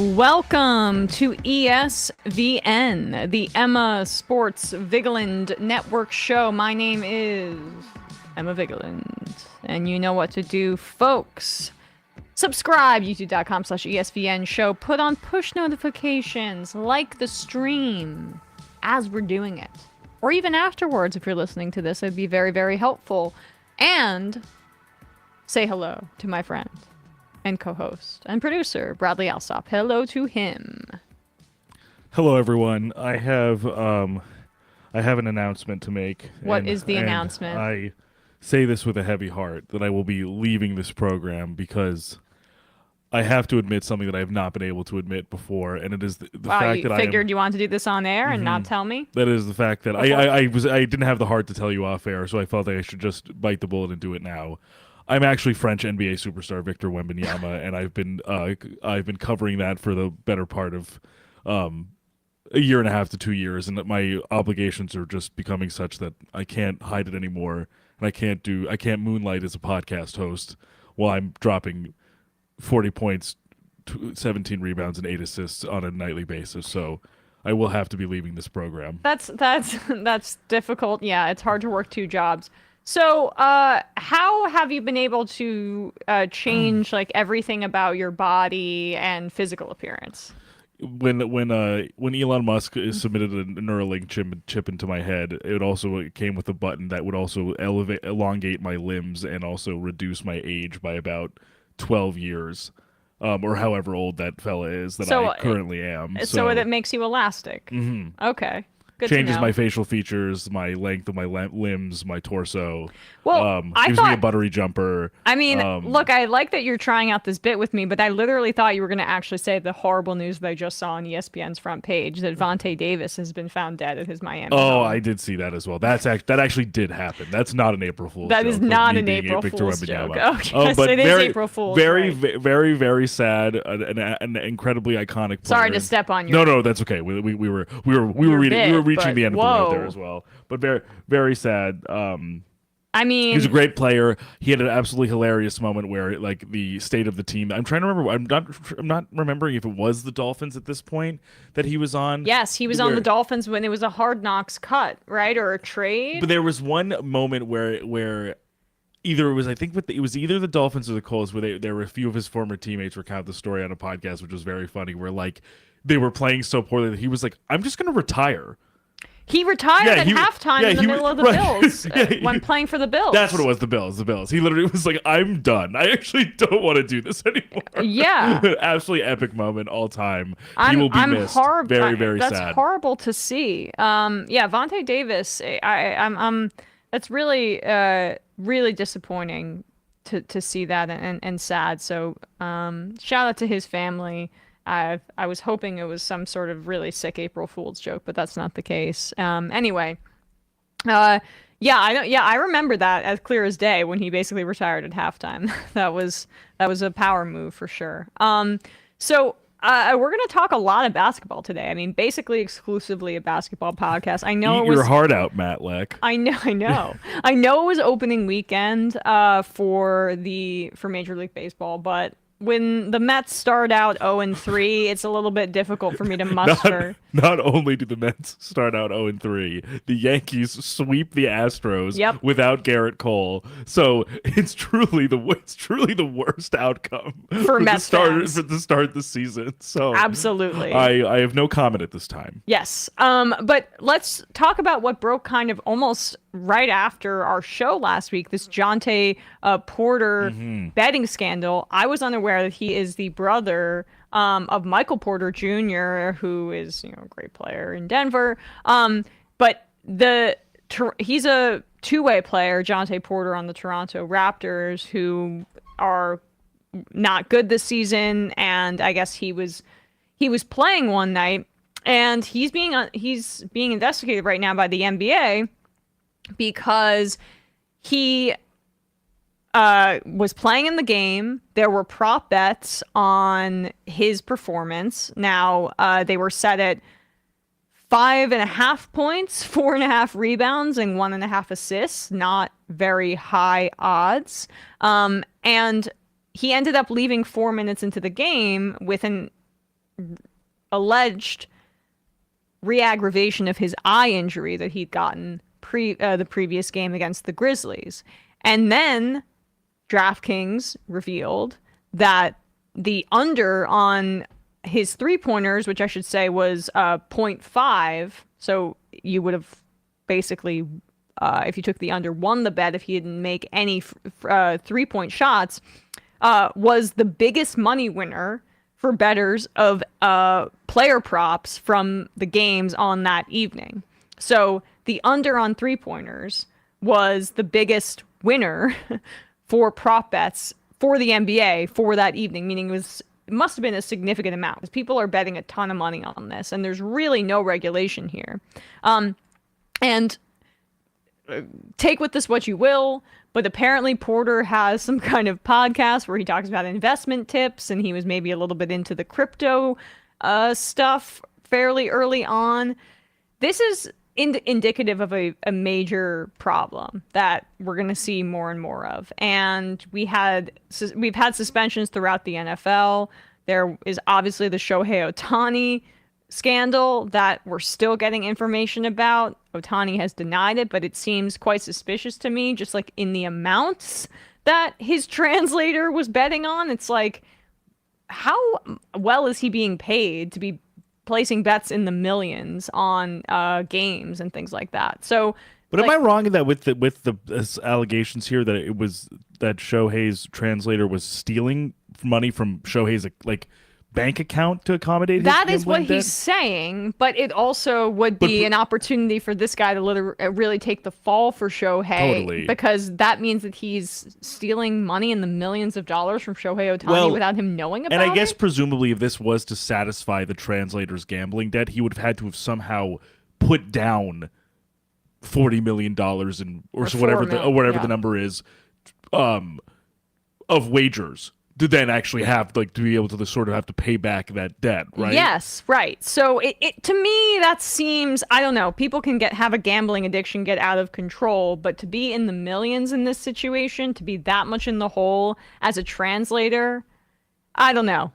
Welcome to ESVN, the Emma Sports Vigeland Network show. My name is Emma Vigeland, and you know what to do, folks. Subscribe, youtube.com/ESVN show. Put on push notifications, like the stream as we're doing it. Or even afterwards, if you're listening to this, it'd be very, very helpful. And say hello to my friend and co-host and producer, Bradley Alsop. Hello to him. Hello, everyone. I have an announcement to make. What is the announcement? I say this with a heavy heart, that I will be leaving this program because I have to admit something that I have not been able to admit before, and it is the fact that I figured you wanted to do this on air and not tell me? That is the fact that I didn't have the heart to tell you off air, so I felt that I should just bite the bullet and do it now. I'm actually French NBA superstar Victor Wembanyama, and I've been covering that for the better part of a year and a half to 2 years, and that my obligations are just becoming such that I can't hide it anymore, and I can't moonlight as a podcast host while I'm dropping 40 points, 17 rebounds, and 8 assists on a nightly basis. So I will have to be leaving this program. That's difficult. Yeah, it's hard to work two jobs. So, how have you been able to change like everything about your body and physical appearance? When Elon Musk submitted a Neuralink chip into my head, it came with a button that would also elongate my limbs and also reduce my age by about 12 years, or however old that fella is that I currently am. So it makes you elastic. Mm-hmm. Okay. Good changes my facial features, my length of my limbs, my torso. Well, gives me a buttery jumper. I mean, look, I like that you're trying out this bit with me, but I literally thought you were going to actually say the horrible news that I just saw on ESPN's front page that Vontae Davis has been found dead at his Miami home. I did see that as well. That actually did happen. That's not an April Fool's joke. That is not an April Fool's joke. Oh, yes, but it is April Fool's. Very, very, very sad. An incredibly iconic player. Sorry to step on you. No, that's okay. We were reaching the end of the road there as well, but very, very sad. I mean, he was a great player. He had an absolutely hilarious moment where, like, the state of the team. I'm trying to remember. I'm not remembering if it was the Dolphins at this point that he was on. Yes, he was on the Dolphins when it was a Hard Knocks cut, right, or a trade. But there was one moment where either it was it was either the Dolphins or the Colts where there were a few of his former teammates recount the story on a podcast, which was very funny. Where like they were playing so poorly that he was like, "I'm just going to retire." He retired at halftime in the middle of the Bills when playing for the Bills. That's what it was, the Bills. He literally was like, I'm done. I actually don't want to do this anymore. Yeah. Absolutely epic moment all time. He will be missed. Very, very sad. That's horrible to see. Vontae Davis, that's really, really disappointing to see that and sad. So shout out to his family. I was hoping it was some sort of really sick April Fool's joke, but that's not the case. Anyway, I remember that as clear as day when he basically retired at halftime. That was a power move for sure. So we're gonna talk a lot of basketball today. I mean, basically exclusively a basketball podcast. I know Eat your heart out, Matt Leck. I know. I know it was opening weekend for Major League Baseball, but when the Mets start out 0-3, it's a little bit difficult for me to muster. Not only do the Mets start out 0-3, the Yankees sweep the Astros without Garrett Cole. So it's truly the worst outcome for Mets fans for the start of the season. So absolutely, I have no comment at this time. Yes, but let's talk about what broke kind of almost right after our show last week. This Jontay Porter betting scandal. I was unaware that he is the brother of Michael Porter Jr., who is a great player in Denver. But he's a two-way player, Jontay Porter, on the Toronto Raptors, who are not good this season. And I guess he was playing one night, and he's being investigated right now by the NBA because he was playing in the game. There were prop bets on his performance. Now, they were set at 5.5 points, 4.5 rebounds, and 1.5 assists. Not very high odds. And he ended up leaving 4 minutes into the game with an alleged re-aggravation of his eye injury that he'd gotten the previous game against the Grizzlies. And then DraftKings revealed that the under on his three-pointers, which I should say was 0.5, so you would have basically, if you took the under, won the bet if he didn't make any three-point shots, was the biggest money winner for bettors of player props from the games on that evening. So the under on three-pointers was the biggest winner for prop bets for the NBA for that evening, meaning it must have been a significant amount because people are betting a ton of money on this, and there's really no regulation here. And take with this what you will, but apparently Porter has some kind of podcast where he talks about investment tips, and he was maybe a little bit into the crypto stuff fairly early on. This is indicative of a major problem that we're going to see more and more of. And we've had suspensions throughout the NFL. There is obviously the Shohei Ohtani scandal that we're still getting information about. Ohtani has denied it, but it seems quite suspicious to me, just like in the amounts that his translator was betting on. It's like, how well is he being paid to be placing bets in the millions on games and things like that? So, but am I wrong in that with the allegations here that it was that Shohei's translator was stealing money from Shohei's bank account to accommodate his that is what debt? He's saying, but it also would be an opportunity for this guy to really take the fall for Shohei. Totally. Because that means that he's stealing money in the millions of dollars from Shohei Ohtani without him knowing about it. And I guess presumably if this was to satisfy the translator's gambling debt, he would have had to have somehow put down $40 million or whatever the number is of wagers to then actually have to be able to sort of have to pay back that debt, right? Yes, right. So it to me that seems, I don't know, people can have a gambling addiction get out of control, but to be in the millions in this situation, to be that much in the hole as a translator, I don't know.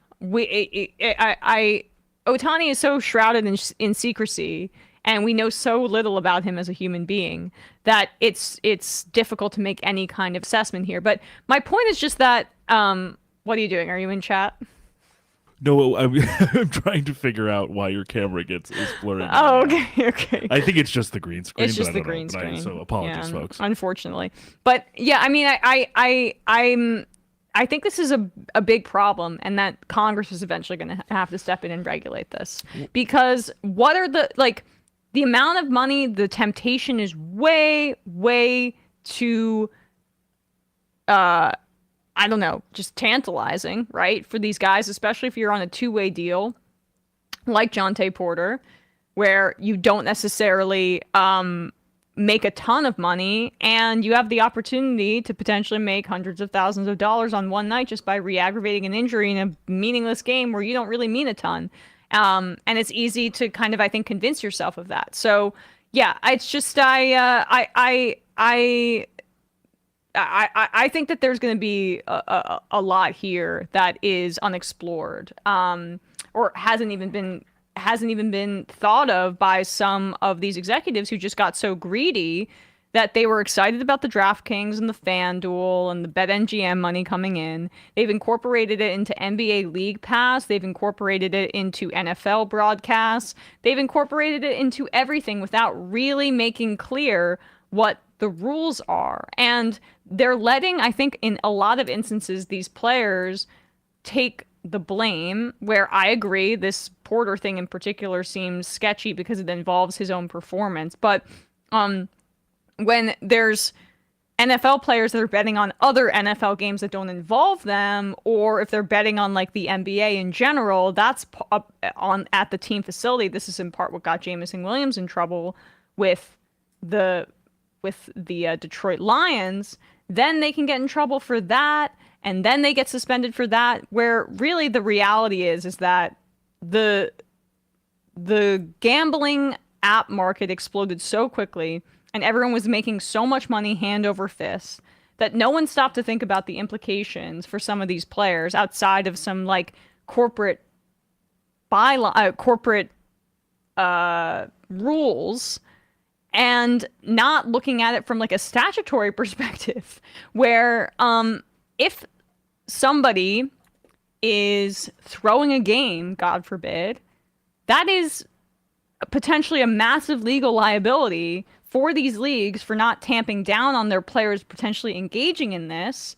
Ohtani is so shrouded in secrecy, and we know so little about him as a human being that it's difficult to make any kind of assessment here. But my point is just that what are you doing? Are you in chat? No, I'm trying to figure out why your camera is blurring. Oh, okay. I think it's just the green screen. It's just the green screen. So apologies, folks. Unfortunately, but yeah, I mean, I think this is a big problem, and that Congress is eventually going to have to step in and regulate this, because what are the amount of money, the temptation is way too I don't know, just tantalizing, right? For these guys, especially if you're on a two-way deal like Jontay Porter, where you don't necessarily make a ton of money, and you have the opportunity to potentially make hundreds of thousands of dollars on one night just by re-aggravating an injury in a meaningless game where you don't really mean a ton. And it's easy to kind of, I think, convince yourself of that. So yeah, it's just I think that there's going to be a lot here that is unexplored, or hasn't even been thought of by some of these executives who just got so greedy that they were excited about the DraftKings and the FanDuel and the BetMGM money coming in. They've incorporated it into NBA League Pass. They've incorporated it into NFL broadcasts. They've incorporated it into everything without really making clear what the rules are. And they're letting, I think, in a lot of instances, these players take the blame, where I agree this Porter thing in particular seems sketchy because it involves his own performance. But when there's NFL players that are betting on other NFL games that don't involve them, or if they're betting on like the NBA in general, that's at the team facility. This is in part what got Jamison Williams in trouble with the Detroit Lions. Then they can get in trouble for that, and then they get suspended for that, where really the reality is that the gambling app market exploded so quickly, and everyone was making so much money hand over fist, that no one stopped to think about the implications for some of these players outside of some like corporate corporate rules and not looking at it from like a statutory perspective, where if somebody is throwing a game, God forbid, that is potentially a massive legal liability for these leagues for not tamping down on their players potentially engaging in this,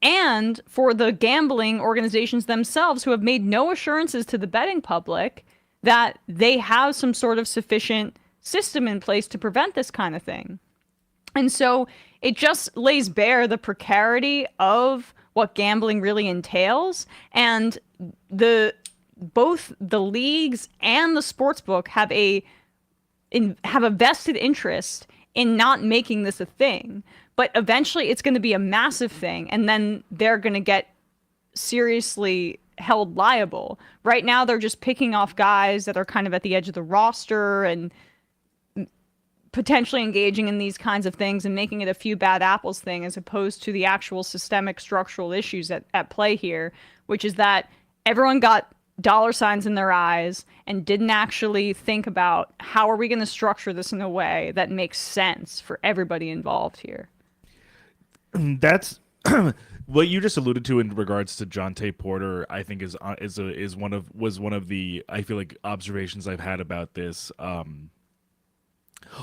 and for the gambling organizations themselves who have made no assurances to the betting public that they have some sort of sufficient system in place to prevent this kind of thing. And so it just lays bare the precarity of what gambling really entails, and both the leagues and the sportsbook have a vested interest in not making this a thing. But eventually it's going to be a massive thing, and then they're going to get seriously held liable. Right now they're just picking off guys that are kind of at the edge of the roster and potentially engaging in these kinds of things and making it a few bad apples thing, as opposed to the actual systemic structural issues at play here, which is that everyone got dollar signs in their eyes and didn't actually think about how are we going to structure this in a way that makes sense for everybody involved here. That's what you just alluded to in regards to Jontay Porter. I think was one of the, I feel like, observations I've had about this.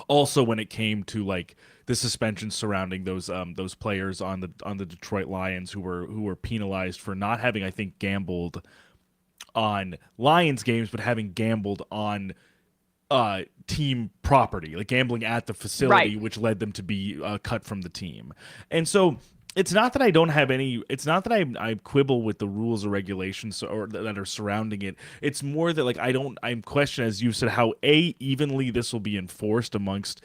Also, when it came to like the suspension surrounding those players on the Detroit Lions who were penalized for not having, I think, gambled on Lions games, but having gambled on team property, like gambling at the facility, right, which led them to be cut from the team. And so it's not that I don't have any, it's not that I quibble with the rules or regulations or that are surrounding it. It's more that like I'm questioning, as you said, how evenly this will be enforced amongst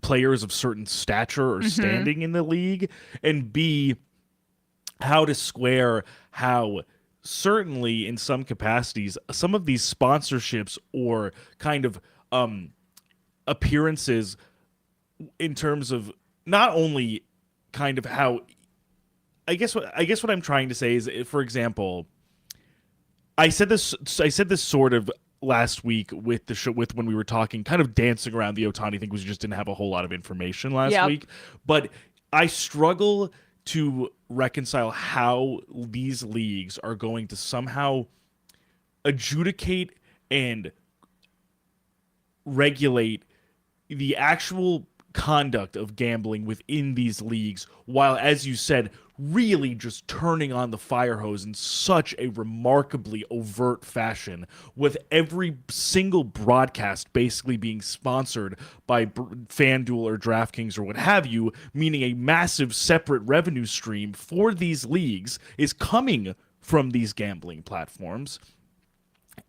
players of certain stature or standing in the league, and B, how to square how certainly in some capacities some of these sponsorships or kind of appearances, in terms of not only kind of how, I guess what I'm trying to say is, for example, I said this sort of last week with the show, with when we were talking, kind of dancing around the Ohtani thing, because we just didn't have a whole lot of information last week. But I struggle to reconcile how these leagues are going to somehow adjudicate and regulate the actual conduct of gambling within these leagues, while, as you said, really just turning on the fire hose in such a remarkably overt fashion, with every single broadcast basically being sponsored by FanDuel or DraftKings or what have you, meaning a massive separate revenue stream for these leagues is coming from these gambling platforms.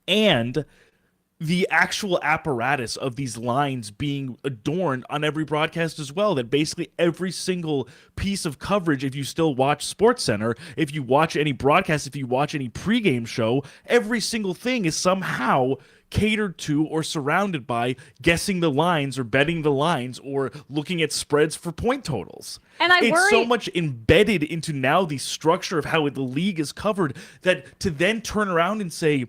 And the actual apparatus of these lines being adorned on every broadcast as well, that basically every single piece of coverage, if you still watch SportsCenter, if you watch any broadcast, if you watch any pregame show, every single thing is somehow catered to or surrounded by guessing the lines or betting the lines or looking at spreads for point totals. And it's so much embedded into now the structure of how the league is covered, that to then turn around and say,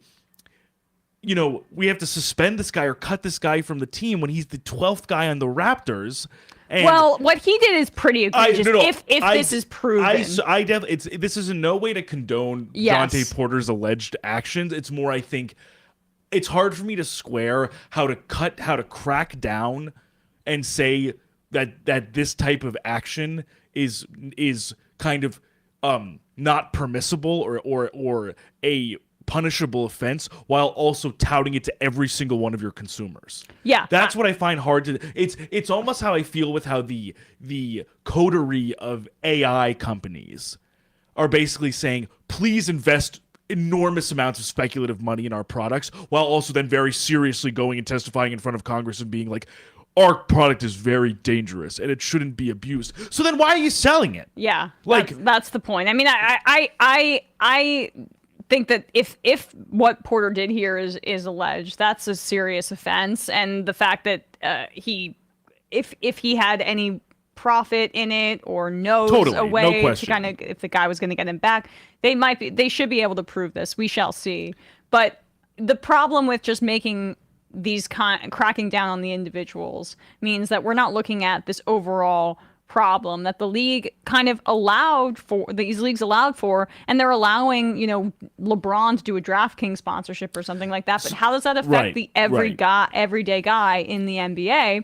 you know, we have to suspend this guy or cut this guy from the team when he's the 12th guy on the Raptors. And well, what he did is pretty egregious. If this is proven, this is in no way to condone Jontay Porter's alleged actions. It's more, I think, it's hard for me to square how to crack down and say that this type of action is kind of not permissible or a punishable offense, while also touting it to every single one of your consumers. Yeah, that's what I find hard to. It's almost how I feel with how the coterie of AI companies are basically saying, please invest enormous amounts of speculative money in our products, while also then very seriously going and testifying in front of Congress and being like, our product is very dangerous and it shouldn't be abused. So then why are you selling it? Yeah, like that's the point. I mean, I think that if what Porter did here is alleged, that's a serious offense, and the fact that if he had any profit in it or knows a way to kind of, if the guy was going to get him back, they should be able to prove this. We shall see. But the problem with just making these cracking down on the individuals means that we're not looking at this overall problem that the league kind of allowed for, these leagues allowed for, and they're allowing, LeBron to do a DraftKings sponsorship or something like that. But how does that affect the everyday guy in the NBA?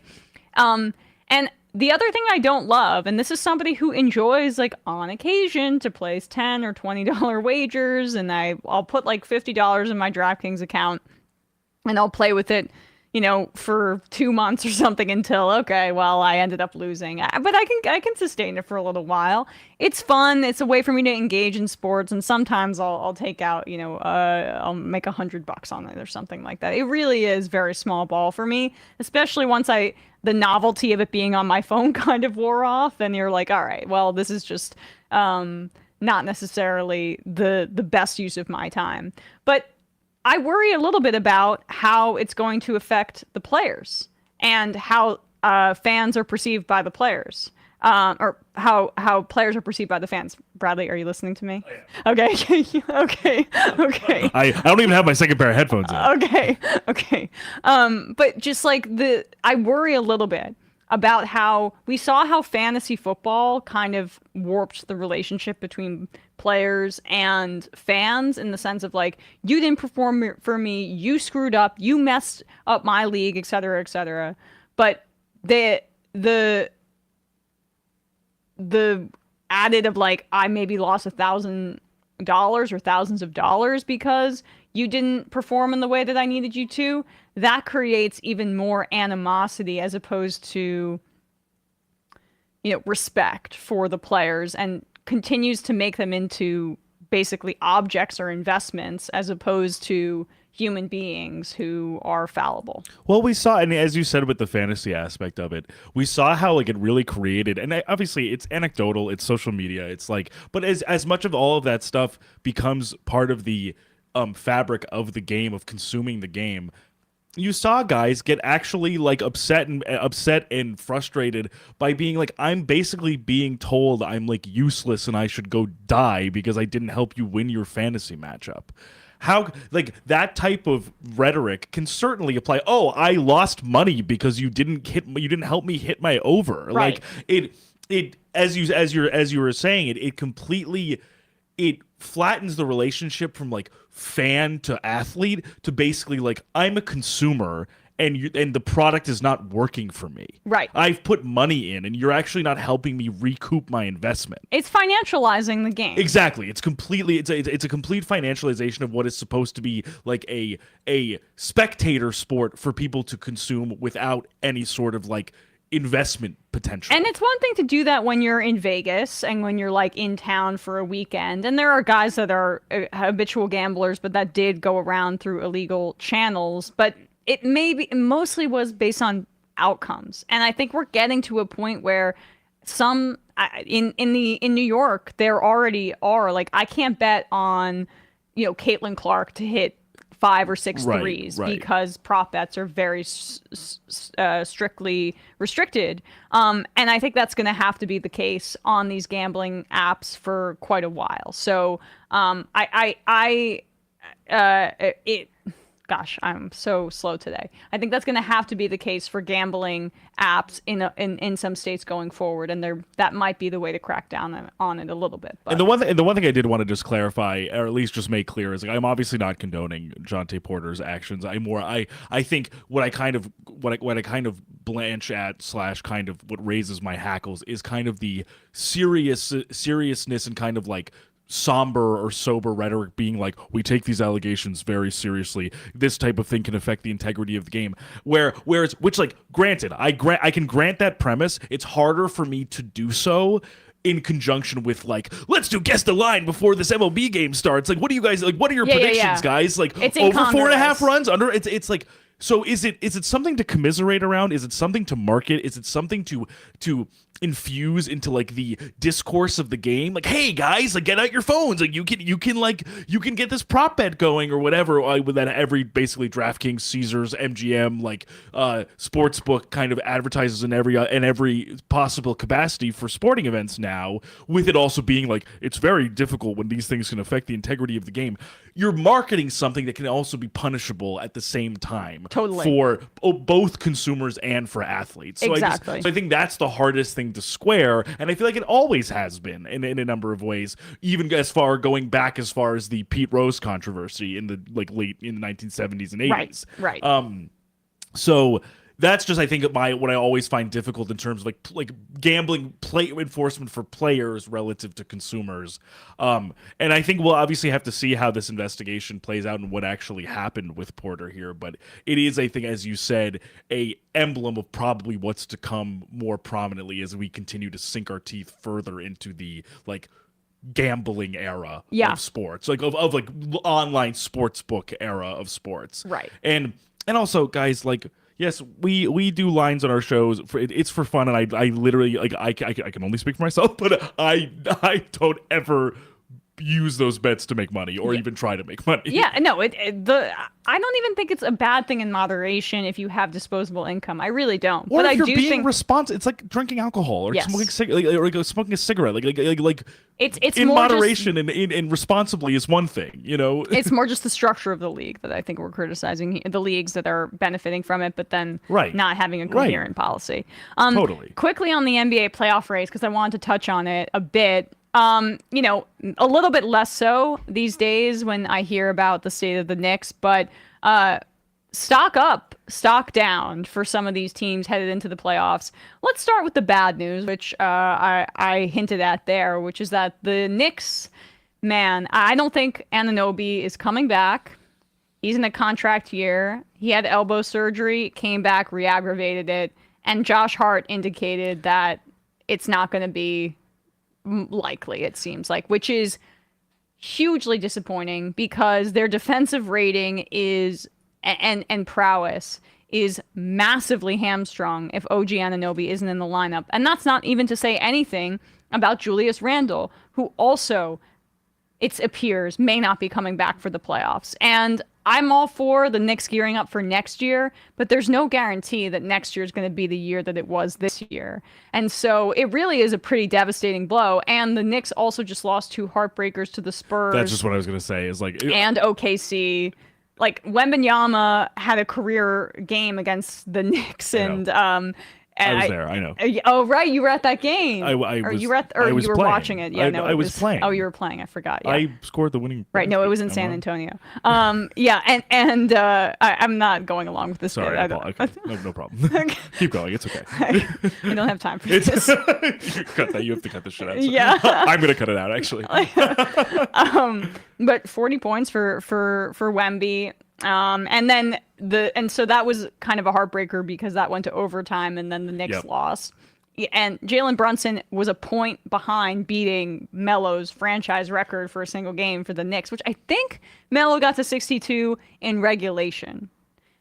And the other thing I don't love, and this is somebody who enjoys, like, on occasion to place $10 or $20 wagers, and I'll put like $50 in my DraftKings account and I'll play with it, for 2 months or something until, okay, well, I ended up losing. But I can sustain it for a little while. It's fun. It's a way for me to engage in sports. And sometimes I'll take out, I'll make $100 on it or something like that. It really is very small ball for me, especially once the novelty of it being on my phone kind of wore off. And you're like, all right, well, this is just not necessarily the best use of my time. But I worry a little bit about how it's going to affect the players and how fans are perceived by the players, or how players are perceived by the fans. Bradley, are you listening to me? Oh, yeah. Okay. Okay. I don't even have my second pair of headphones in. Okay. But just like I worry a little bit about how we saw how fantasy football kind of warped the relationship between players and fans, in the sense of, like, you didn't perform for me, you screwed up, you messed up my league, etc., etc. But the added of, like, I maybe lost $1,000 or thousands of dollars because you didn't perform in the way that I needed you to, that creates even more animosity as opposed to, respect for the players, and continues to make them into basically objects or investments as opposed to human beings who are fallible. Well, we saw, and as you said with the fantasy aspect of it, we saw how, like, it really created, and obviously it's anecdotal, it's social media, it's like, but as much of all of that stuff becomes part of the fabric of the game, of consuming the game, you saw guys get actually, like, upset and frustrated by being like, I'm basically being told I'm, like, useless and I should go die because I didn't help you win your fantasy matchup. How, like, that type of rhetoric can certainly apply. Oh, I lost money because you didn't help me hit my over. Right. Like, it as you were saying, it completely, it flattens the relationship from, like, fan to athlete to basically, like, I'm a consumer and the product is not working for me. Right. I've put money in and you're actually not helping me recoup my investment. It's financializing the game. Exactly. It's a complete financialization of what is supposed to be, like, a spectator sport for people to consume without any sort of, like, investment potential. And it's one thing to do that when you're in Vegas and when you're, like, in town for a weekend. And there are guys that are habitual gamblers, but that did go around through illegal channels. But it mostly was based on outcomes. And I think we're getting to a point where some in New York, there already are, like, I can't bet on, Caitlin Clark to hit 5 or 6 threes because prop bets are very strictly restricted. And I think that's going to have to be the case on these gambling apps for quite a while. So gosh, I'm so slow today. I think that's going to have to be the case for gambling apps in some states going forward, and that might be the way to crack down on it a little bit. But. And the one thing I did want to just clarify, or at least just make clear, is, like, I'm obviously not condoning Jontay Porter's actions. I think what I kind of blanch at / kind of what raises my hackles is kind of the seriousness and kind of, like, somber or sober rhetoric being like, we take these allegations very seriously, this type of thing can affect the integrity of the game, whereas, which, like, granted, I can grant that premise. It's harder for me to do so in conjunction with, like, let's do guess the line before this MLB game starts. Like, what do you guys, like, what are your predictions, guys? Like, it's over 4.5 runs, under, it's like, So is it something to commiserate around? Is it something to market? Is it something to infuse into like the discourse of the game? Like, hey guys, like get out your phones. Like you can get this prop bet going or whatever. With that every basically DraftKings, Caesars, MGM, like sportsbook kind of advertises in every possible capacity for sporting events now. With it also being like it's very difficult when these things can affect the integrity of the game. You're marketing something that can also be punishable at the same time. Totally. For both consumers and for athletes. So exactly. I think that's the hardest thing to square, and I feel like it always has been in a number of ways, even going back as far as the Pete Rose controversy in the late in the 1970s and 80s. Right. So that's just, I think, what I always find difficult in terms of like gambling play enforcement for players relative to consumers. And I think we'll obviously have to see how this investigation plays out and what actually happened with Porter here. But it is, I think, as you said, a emblem of probably what's to come more prominently as we continue to sink our teeth further into the gambling era of sports, like of like online sportsbook era of sports. Right. And also, guys, like, yes, we do lines on our shows. It's for fun, and I literally I can only speak for myself, but I don't ever use those bets to make money or even try to make money. Yeah, no, I don't even think it's a bad thing in moderation if you have disposable income. I really don't. Or but if you're I do being think responsible, it's like drinking alcohol or smoking smoking a cigarette. Like it's in more moderation and responsibly is one thing, you know. It's more just the structure of the league that I think we're criticizing, the leagues that are benefiting from it, but then not having a coherent policy. Totally. Quickly on the NBA playoff race, because I wanted to touch on it a bit. A little bit less so these days when I hear about the state of the Knicks, but stock up, stock down for some of these teams headed into the playoffs. Let's start with the bad news, which I hinted at there, which is that the Knicks, man, I don't think Anunoby is coming back. He's in a contract year. He had elbow surgery, came back, re-aggravated it, and Josh Hart indicated that it's not going to be likely, it seems like, which is hugely disappointing because their defensive rating is and prowess is massively hamstrung if OG Anunoby isn't in the lineup. And that's not even to say anything about Julius Randle, who also, it appears, may not be coming back for the playoffs. And I'm all for the Knicks gearing up for next year, but there's no guarantee that next year is going to be the year that it was this year. And so it really is a pretty devastating blow. And the Knicks also just lost 2 heartbreakers to the Spurs. That's just what I was going to say is like... And OKC. Like, Wembanyama had a career game against the Knicks, and I was there. I know. Oh, right, you were at that game. I was. You were watching it. Yeah, I was playing. Oh, you were playing. I forgot. Yeah. I scored the winning. Right. No, it was in San Antonio. Yeah, and I'm not going along with this. Sorry. No problem. Keep going. It's okay. I don't have time for this. You cut that. You have to cut this shit out. So. Yeah. I'm gonna cut it out actually. But 40 points for Wemby. And so that was kind of a heartbreaker because that went to overtime and then the Knicks lost. And Jalen Brunson was a point behind beating Melo's franchise record for a single game for the Knicks, which I think Melo got to 62 in regulation.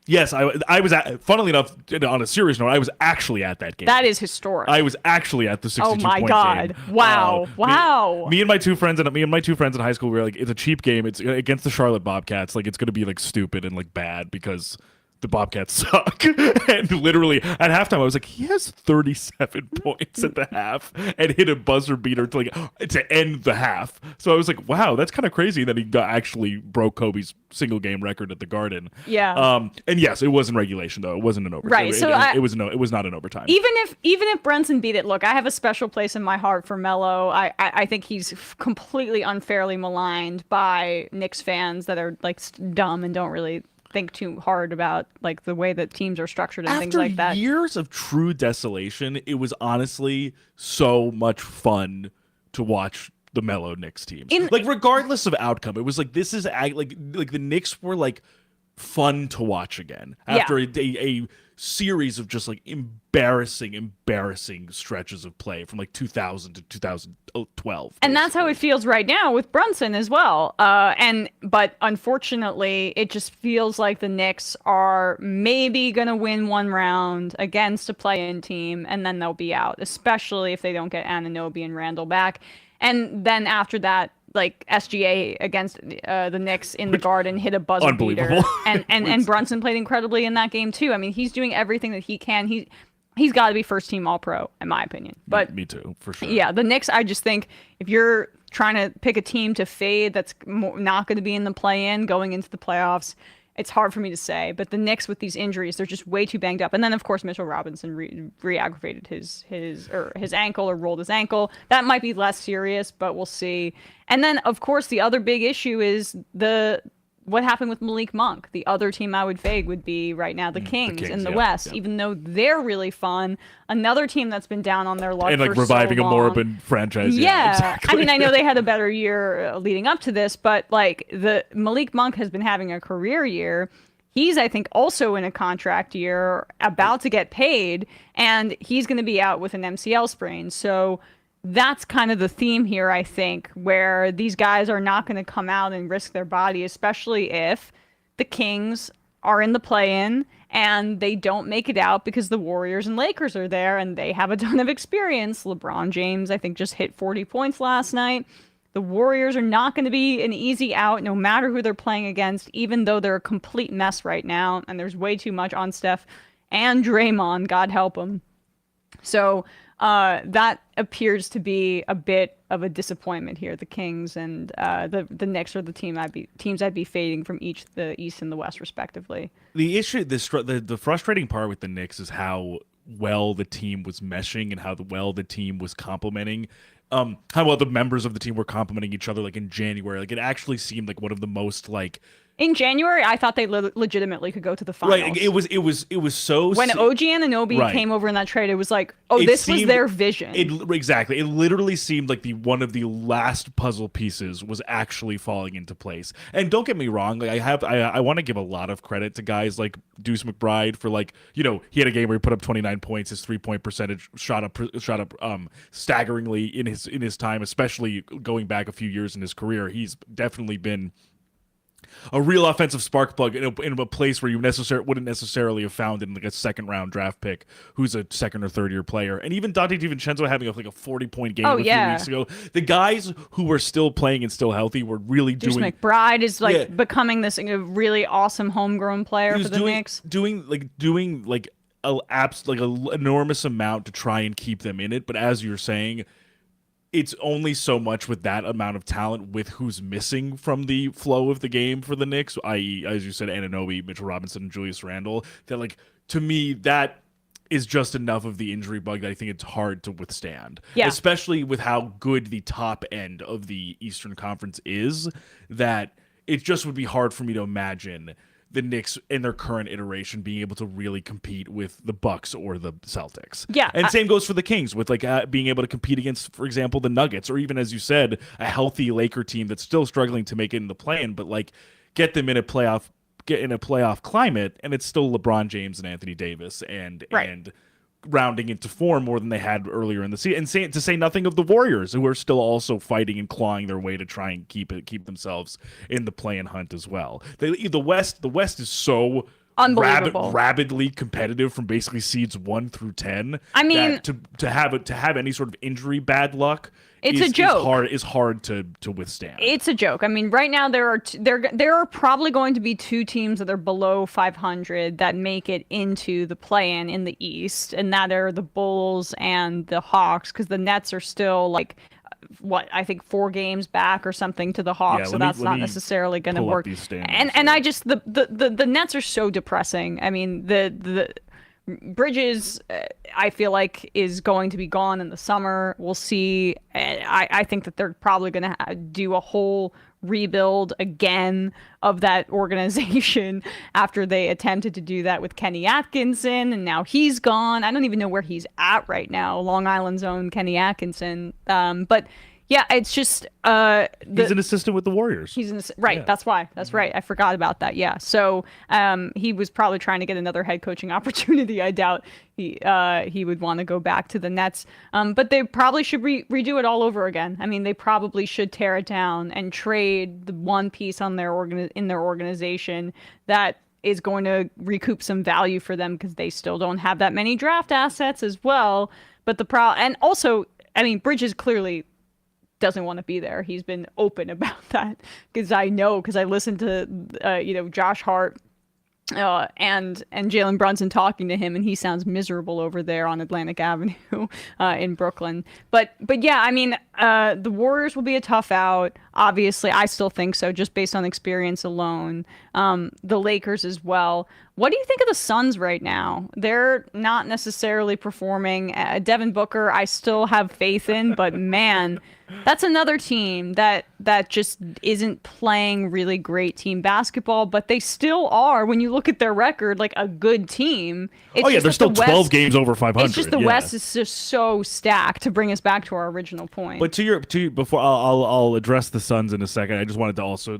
Yes, I was at, funnily enough, on a serious note, I was actually at that game. That is historic. I was actually at the 62 point game. Oh my God. Wow. Wow. Me and my two friends in high school, we were like, it's a cheap game. It's against the Charlotte Bobcats. Like, it's going to be like stupid and like bad because the Bobcats suck. And literally at halftime, I was like, he has 37 points at the half and hit a buzzer beater to end the half. So I was like, wow, that's kind of crazy that he actually broke Kobe's single game record at the Garden. Yeah. And yes, it was in regulation though. It wasn't an overtime. Right. It was not an overtime. Even if Brunson beat it, look, I have a special place in my heart for Melo. I think he's completely unfairly maligned by Knicks fans that are like dumb and don't really think too hard about like the way that teams are structured and things like that. After years of true desolation, it was honestly so much fun to watch the Melo Knicks teams. Like regardless of outcome, it was like this is like the Knicks were like fun to watch again after a series of just like embarrassing stretches of play from like 2000 to 2012. And that's how it feels right now with Brunson as well. But unfortunately, it just feels like the Knicks are maybe going to win one round against a play-in team, and then they'll be out, especially if they don't get Anunoby and Randall back. And then after that, like SGA against the Knicks in the Garden hit a buzzer beater, and Brunson played incredibly in that game too. I mean, he's doing everything that he can. He's got to be first team All Pro in my opinion. But me too, for sure. Yeah, the Knicks. I just think if you're trying to pick a team to fade that's not going to be in the play-in going into the playoffs, it's hard for me to say. But the Knicks with these injuries, they're just way too banged up. And then of course Mitchell Robinson re-aggravated his ankle or rolled his ankle. That might be less serious, but we'll see. And then of course the other big issue is what happened with Malik Monk. The other team I would fade would be right now the Kings in the West, even though they're really fun. Another team that's been down on their luck and like reviving so long. a moribund franchise. Yeah, exactly. I mean, I know they had a better year leading up to this, but like the Malik Monk has been having a career year. He's, I think, also in a contract year, about to get paid, and he's going to be out with an MCL sprain. So that's kind of the theme here, I think, where these guys are not going to come out and risk their body, especially if the Kings are in the play-in and they don't make it out because the Warriors and Lakers are there and they have a ton of experience. LeBron James, I think, just hit 40 points last night. The Warriors are not going to be an easy out no matter who they're playing against, even though they're a complete mess right now and there's way too much on Steph and Draymond, God help them. So that appears to be a bit of a disappointment here. The Kings and the Knicks are the teams I'd be fading from each the East and the West, respectively. The issue, the frustrating part with the Knicks is how well the team was meshing and how well the team was complementing. How well the members of the team were complimenting each other. Like in January, like it actually seemed like one of the most like. In January, I thought they legitimately could go to the finals. Right, it was so. When OG Anunoby came over in that trade, it was like, this was their vision. Exactly. It literally seemed like one of the last puzzle pieces was actually falling into place. And don't get me wrong, like I want to give a lot of credit to guys like Deuce McBride for like, he had a game where he put up 29 points, his 3-point percentage shot up staggeringly in his time, especially going back a few years in his career. He's definitely been a real offensive spark plug in a place where you wouldn't necessarily have found in like a second round draft pick who's a second or third year player. And even Donte DiVincenzo having like a 40-point game a few weeks ago. The guys who were still playing and still healthy were really Deuce doing. McBride is becoming this really awesome homegrown player for the Knicks. Doing an enormous amount to try and keep them in it. But as you're saying, it's only so much with that amount of talent with who's missing from the flow of the game for the Knicks, i.e., as you said, Anunoby, Mitchell Robinson, and Julius Randle, that, like, to me, that is just enough of the injury bug that I think it's hard to withstand. Yeah. Especially with how good the top end of the Eastern Conference is, that it just would be hard for me to imagine the Knicks in their current iteration being able to really compete with the Bucks or the Celtics. Yeah. And same goes for the Kings with like being able to compete against, for example, the Nuggets, or even, as you said, a healthy Laker team that's still struggling to make it in the play-in, but like get them in a playoff climate, and it's still LeBron James and Anthony Davis and rounding into form more than they had earlier in the season. And to say nothing of the Warriors, who are still also fighting and clawing their way to try and keep themselves in the play-in hunt as well. The West is so unbelievable, rabidly competitive from basically seeds 1 through 10. I mean, to have any sort of injury bad luck, it's a joke. Is hard to withstand. It's a joke. I mean, right now there are probably going to be 2 teams that are below 500 that make it into the play-in in the East, and that are the Bulls and the Hawks, because the Nets are still like, I think 4 games back or something to the Hawks, so that's not necessarily going to work. And I just the Nets are so depressing. I mean, the Bridges, I feel like, is going to be gone in the summer. We'll see. I think that they're probably going to do a whole rebuild again of that organization after they attempted to do that with Kenny Atkinson, and now he's gone. I don't even know where he's at right now. Long Island's own Kenny Atkinson. But Yeah, it's just He's an assistant with the Warriors. He's right. Yeah. That's why. That's right. I forgot about that. Yeah. So he was probably trying to get another head coaching opportunity. I doubt he would want to go back to the Nets. But they probably should redo it all over again. I mean, they probably should tear it down and trade the one piece on their organization that is going to recoup some value for them, because they still don't have that many draft assets as well. But and also, I mean, Bridges clearly doesn't want to be there. He's been open about that, because I listened to Josh Hart and Jalen Brunson talking to him, and he sounds miserable over there on Atlantic Avenue in Brooklyn. But yeah, I mean, the Warriors will be a tough out. Obviously, I still think so, just based on experience alone. The Lakers as well. What do you think of the Suns right now? They're not necessarily performing. Devin Booker, I still have faith in, but man, that's another team that just isn't playing really great team basketball, but they still are, when you look at their record, like a good team. They're still 12 games over 500. It's just the West is just so stacked, to bring us back to our original point. But before I'll address the Suns in a second, I just wanted to also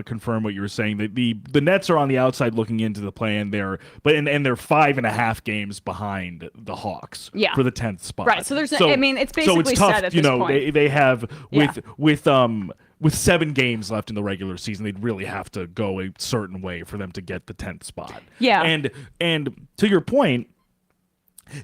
confirm what you were saying. The Nets are on the outside looking into the play-in there, they're 5.5 games behind the Hawks for the 10th spot. Right. So it's basically tough, set at this point. They have with 7 games left in the regular season, they'd really have to go a certain way for them to get the 10th spot. Yeah. And to your point,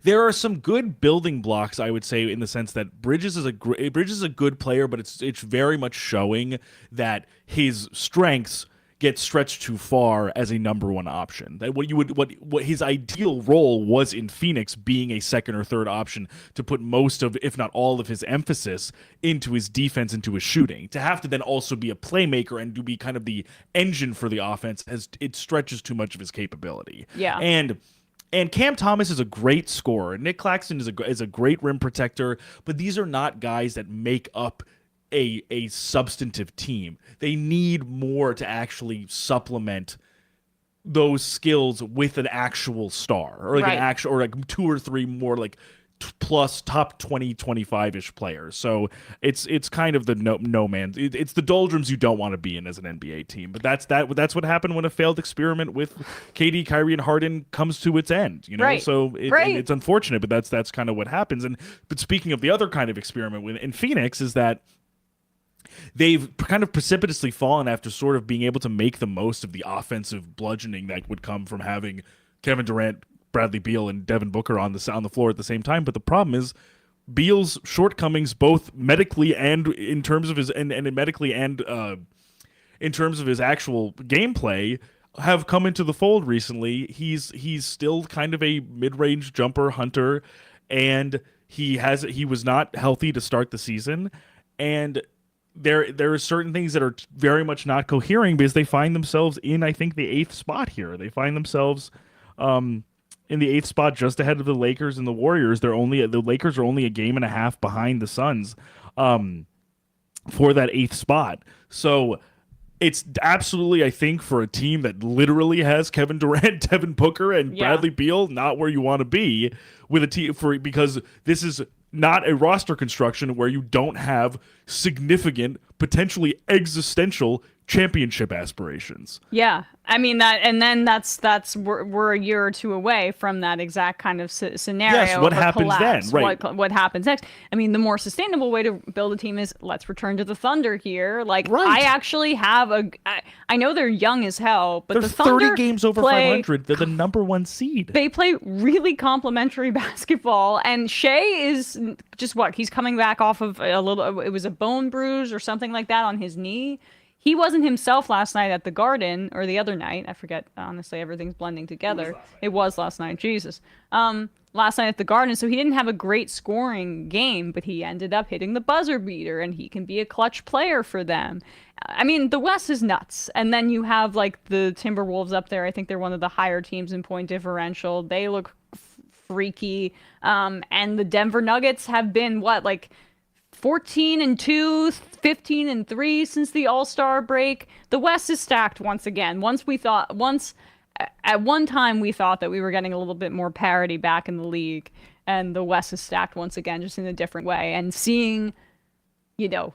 there are some good building blocks, I would say, in the sense that Bridges is a good player, but it's very much showing that his strengths get stretched too far as a number one option. That what his ideal role was in Phoenix, being a second or third option, to put most of, if not all of, his emphasis into his defense, into his shooting. To have to then also be a playmaker and to be kind of the engine for the offense, as it stretches too much of his capability. Yeah. And Cam Thomas is a great scorer. Nick Claxton is a great rim protector, but these are not guys that make up a substantive team. They need more to actually supplement those skills with an actual star, or like 2 or 3 more like plus top 20, 25-ish players. So it's kind of the no man. It's the doldrums you don't want to be in as an NBA team. But that's what happened when a failed experiment with KD, Kyrie, and Harden comes to its end. Right. So it's unfortunate, but that's kind of what happens. But speaking of the other kind of experiment in Phoenix, is that they've kind of precipitously fallen after sort of being able to make the most of the offensive bludgeoning that would come from having Kevin Durant, Bradley Beal, and Devin Booker on the floor at the same time. But the problem is Beal's shortcomings, both medically and in terms of his in terms of his actual gameplay, have come into the fold recently. He's still kind of a mid-range jumper hunter, and he was not healthy to start the season, and there are certain things that are very much not cohering, because they find themselves in, I think, the 8th spot here. They find themselves in the 8th spot, just ahead of the Lakers and the Warriors. The Lakers are only a game and a half behind the Suns for that 8th spot. So it's absolutely, I think, for a team that literally has Kevin Durant, Devin Booker, and Bradley Beal, not where you want to be with a team, because this is not a roster construction where you don't have significant, potentially existential championship aspirations. Yeah. I mean, we're a year or two away from that exact kind of scenario. Yes, what happens collapse. then? Right. What happens next? I mean, the more sustainable way to build a team is, let's return to the Thunder here. Like, right. I actually have I know they're young as hell, but they're the Thunder 30 games over 500. They're the number 1 seed. They play really complimentary basketball, and Shea is just he's coming back off of it was a bone bruise or something like that on his knee. He wasn't himself last night at the Garden, or the other night. I forget. Honestly, everything's blending together. It was last night. Jesus. Last night at the Garden, so he didn't have a great scoring game, but he ended up hitting the buzzer beater, and he can be a clutch player for them. I mean, the West is nuts. And then you have, like, the Timberwolves up there. I think they're one of the higher teams in point differential. They look freaky. And the Denver Nuggets have been, 14-2, 15-3 since the All-Star break. The West is stacked once again. At one time we thought that we were getting a little bit more parity back in the league, and the West is stacked once again, just in a different way. And seeing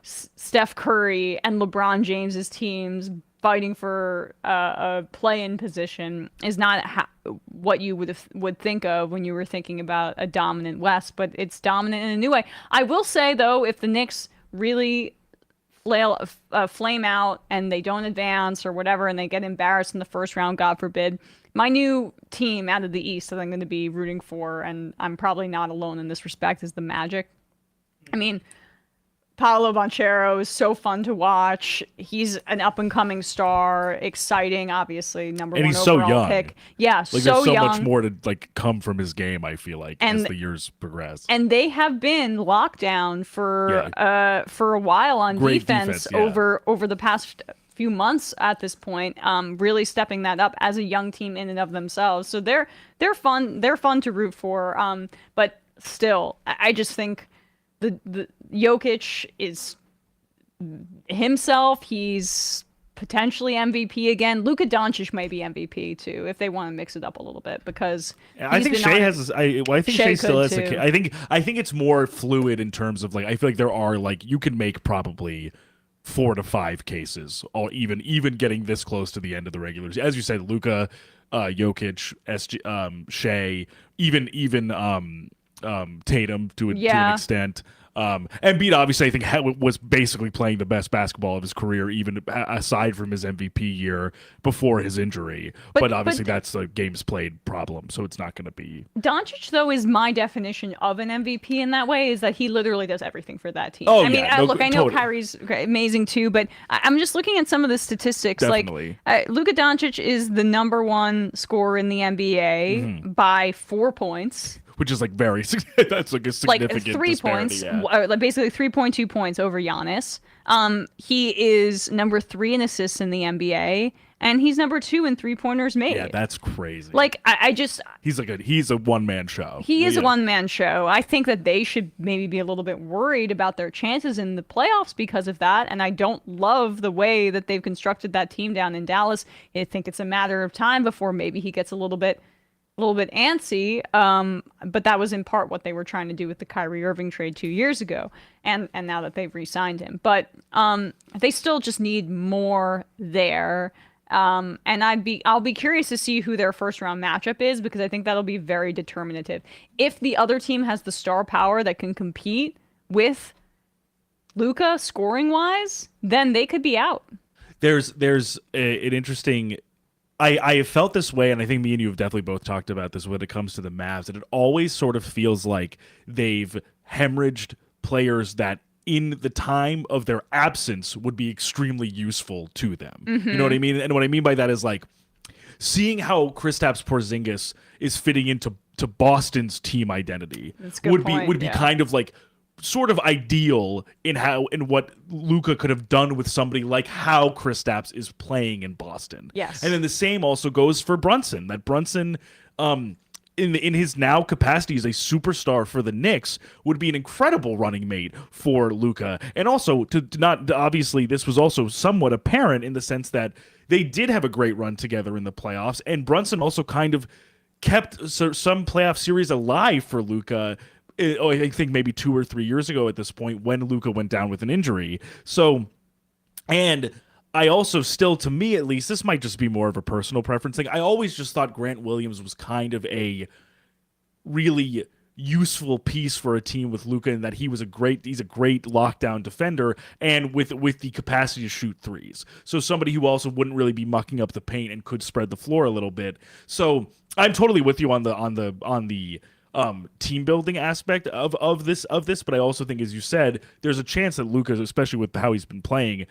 Steph Curry and LeBron James's teams fighting for a play-in position is not what you would think of when you were thinking about a dominant West, but it's dominant in a new way. I will say, though, if the Knicks really flame out and they don't advance or whatever, and they get embarrassed in the first round, God forbid, my new team out of the East that I'm going to be rooting for, and I'm probably not alone in this respect, is the Magic. I mean, Paolo Banchero is so fun to watch. He's an up-and-coming star, exciting, obviously, number and one he's so overall young. pick. Yeah, like, so there's so young. much more to come from his game, I feel like, as the years progress. And they have been locked down for a while on defense over the past few months at this point, really stepping that up as a young team in and of themselves. So they're fun. They're fun to root for. But still, I just think the Jokic is himself. He's potentially MVP again. Luka Doncic may be MVP too, if they want to mix it up a little bit, because I think Shea has. I think Shea still has. I think it's more fluid in terms of I feel like there are you can make probably 4 to 5 cases, or even getting this close to the end of the regular season. As you said, Luka, Jokic, Shea, even Tatum to an extent. Embiid, obviously, I think was basically playing the best basketball of his career, even aside from his MVP year before his injury. But obviously, that's a games played problem, so it's not going to be. Doncic, though, is my definition of an MVP in that way, is that he literally does everything for that team. Oh, I mean, I know totally. Kyrie's amazing too, but I'm just looking at some of the statistics. Definitely. Luka Doncic is the number 1 scorer in the NBA by 4 points. Which is very that's a significant 3 disparity, points, basically 3.2 points over Giannis. He is number 3 in assists in the NBA, and he's number 2 in 3-pointers made. Yeah, that's crazy. I just he's a one-man show. He is a one-man show. I think that they should maybe be a little bit worried about their chances in the playoffs because of that, and I don't love the way that they've constructed that team down in Dallas. I think it's a matter of time before maybe he gets a little bit antsy, but that was in part what they were trying to do with the Kyrie Irving trade 2 years ago, and now that they've re-signed him. But they still just need more there, and I'll be curious to see who their first round matchup is, because I think that'll be very determinative. If the other team has the star power that can compete with Luka scoring wise, then they could be out. There's an interesting. I have felt this way, and I think me and you have definitely both talked about this when it comes to the Mavs, and it always sort of feels like they've hemorrhaged players that in the time of their absence would be extremely useful to them. You know what I mean? And what I mean by that is seeing how Kristaps Porzingis is fitting into Boston's team identity would be kind of sort of ideal in what Luka could have done with somebody like how Kristaps is playing in Boston. Yes. And then the same also goes for Brunson. That Brunson, in his now capacity as a superstar for the Knicks, would be an incredible running mate for Luka. And also, to not obviously, this was also somewhat apparent in the sense that they did have a great run together in the playoffs, and Brunson also kind of kept some playoff series alive for Luka. I think maybe 2 or 3 years ago at this point, when Luka went down with an injury. So, and I also still, to me at least, this might just be more of a personal preference thing, I always just thought Grant Williams was kind of a really useful piece for a team with Luka, in that he's a great lockdown defender, and with the capacity to shoot threes. So somebody who also wouldn't really be mucking up the paint and could spread the floor a little bit. So I'm totally with you on the team building aspect of this, but I also think, as you said, there's a chance that Luka, especially with how he's been playing,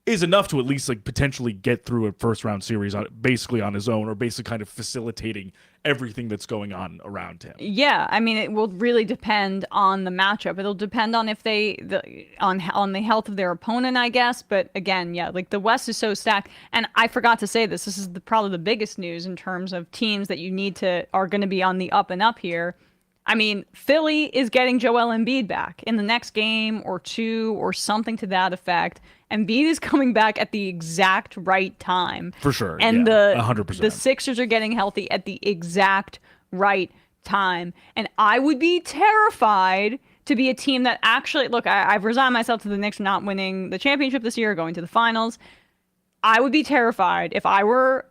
is enough to at least potentially get through a first round series basically on his own, or basically kind of facilitating everything that's going on around him. Yeah, I mean, it will really depend on the matchup. It'll depend on if on the health of their opponent, I guess. But again, yeah, the West is so stacked. And I forgot to say this. This is probably the biggest news in terms of teams that are going to be on the up and up here. I mean, Philly is getting Joel Embiid back in the next game or 2 or something to that effect. Embiid is coming back at the exact right time. For sure. And yeah, 100%. The Sixers are getting healthy at the exact right time. And I would be terrified to be a team that actually, look, I've resigned myself to the Knicks not winning the championship this year, going to the finals. I would be terrified if I were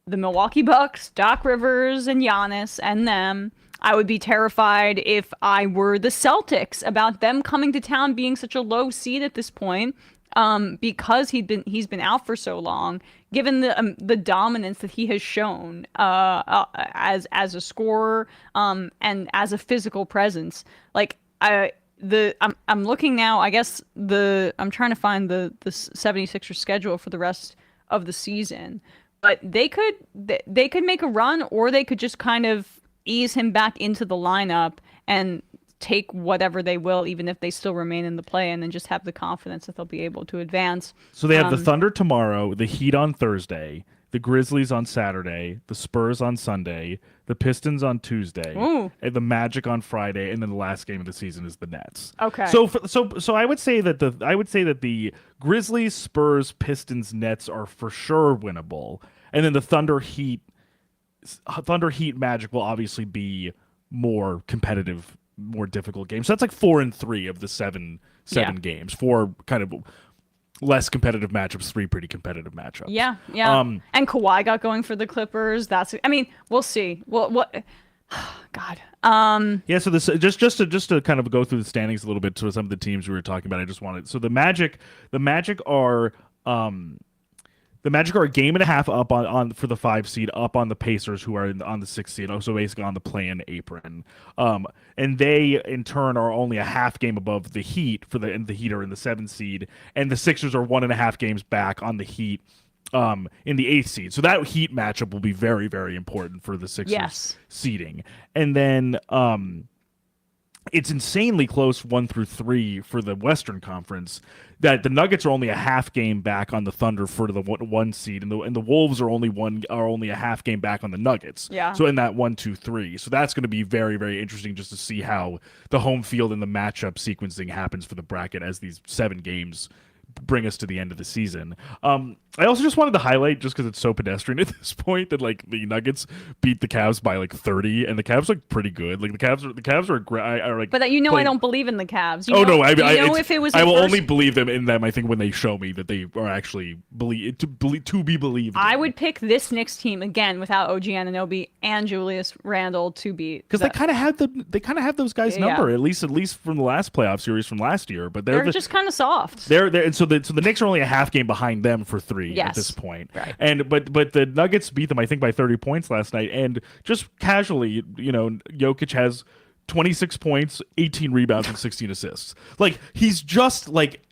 the Milwaukee Bucks, Doc Rivers and Giannis and them. I would be terrified if I were the Celtics about them coming to town being such a low seed at this point, because he's been out for so long, given the dominance that he has shown as a scorer and as a physical presence. Like I'm looking now, I guess I'm trying to find the 76ers schedule for the rest of the season. But they could make a run, or they could just kind of ease him back into the lineup and take whatever they will, even if they still remain in the play, and then just have the confidence that they'll be able to advance. So they have the Thunder tomorrow, the Heat on Thursday, the Grizzlies on Saturday, the Spurs on Sunday, the Pistons on Tuesday, and the Magic on Friday, and then the last game of the season is the Nets. Okay. So I would say that the Grizzlies, Spurs, Pistons, Nets are for sure winnable, and then the Thunder, Heat, Magic will obviously be more competitive, more difficult games. So that's like 4 and 3 of the seven games. 4 kind of less competitive matchups, 3 pretty competitive matchups. Yeah. And Kawhi got going for the Clippers. We'll see. What? God. Yeah. So this just to kind of go through the standings a little bit to some of the teams we were talking about. I just wanted the Magic are. The Magic are a game and a half up on for the 5 seed, up on the Pacers, who are on the 6 seed, so basically on the play-in apron. And they, in turn, are only a half game above the Heat, and the Heat are in the 7 seed, and the Sixers are 1.5 games back on the Heat in the 8th seed. So that Heat matchup will be very, very important for the Sixers seeding. And then it's insanely close 1 through 3 for the Western Conference. That the Nuggets are only a half game back on the Thunder for the 1 seed, and the Wolves are only a half game back on the Nuggets. Yeah. So in that 1, 2, 3, so that's going to be very, very interesting just to see how the home field and the matchup sequencing happens for the bracket as these 7 games bring us to the end of the season. I also just wanted to highlight, just because it's so pedestrian at this point, that like the Nuggets beat the Cavs by like 30, and the Cavs look pretty good. Like the Cavs are like. But I don't believe in the Cavs. If it was, I will only believe in them. I think when they show me that they are actually to be believed. I would pick this Knicks team again without OG Anunoby and Julius Randle to beat, because they kind of have those guys' number, at least from the last playoff series from last year. But they're just kind of soft. And so the Knicks are only a half game behind them for 3 at this point. Right. And but the Nuggets beat them, I think, by 30 points last night. And just casually, Jokic has 26 points, 18 rebounds, and 16 assists. Like he's just like